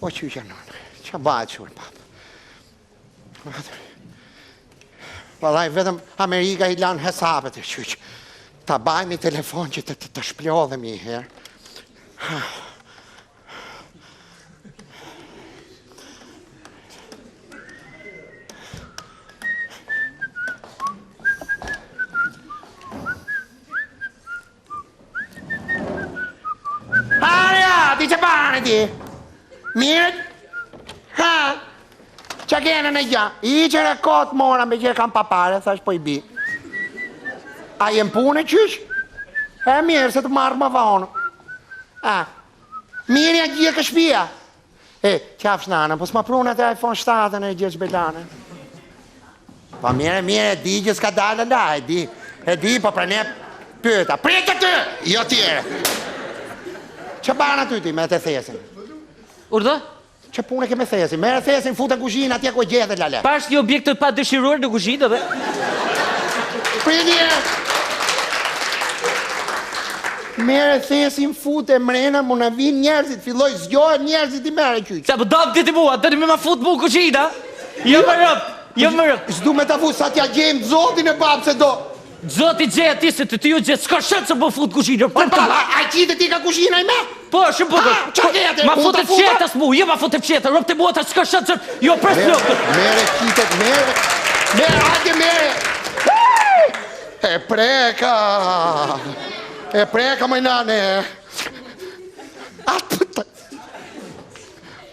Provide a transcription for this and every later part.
O qyqja nënë, që bëjtë shurë, papë? Vallaj, vetëm Amerika i lanë hesabet e qyqë. Ta bajmë i telefon që të shplodhemi i herë. Ti që bane ti? Mirët? Ha? Që kene në gja? I që rekot mora me që kam papare, thash po i bi. A jem punë e qysh? E mirë se të marrë më vonë. Mirë ja gjë kë shpia. Qafsh nana, po s'ma prunat e iPhone 7 e gjë shbelane. Po mire, di që s'ka dalë la, e di, po pra ne pyeta. Prite ty! Jo tjere. Që banë aty ti me të thesin? Urdhë? Që punë ke me thesin? Mere thesin, futë në kuzhinë, atje ku gjithë lale. Pash një objekt të pa dëshiruar në kuzhinë dhe... Pritje! Mere thesin, futë e mrena, mu në vinë njerëzit, filloj zgjohet njerëzit i mere qyqë. Sa për dam ti mua, të me ma futë mu kuzhinë, Jo më rëp. S'du me të fu sa t'ja gjejmë zotin e babë se do... Zoti gjeja ti se ti ju gjetë, s'ka shetë se po futë kuzhinë. A qitë ti ka kuzhina i me? Po, shumë përdo. Ma futë të fqetës mu, jo ma futë të fqetë, rëpë të mua ta s'ka shetë se... Jo, pres lëpë. Mere qitet, mere, hajde mere. E preka më nane. Atë pëtë.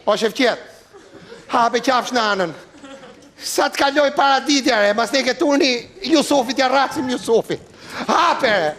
O shefqet, hape qafsh nanën. Sa të kaloj paraditjare, mas ne ke turni Jusufit, ja rasim Jusufit. Hapere!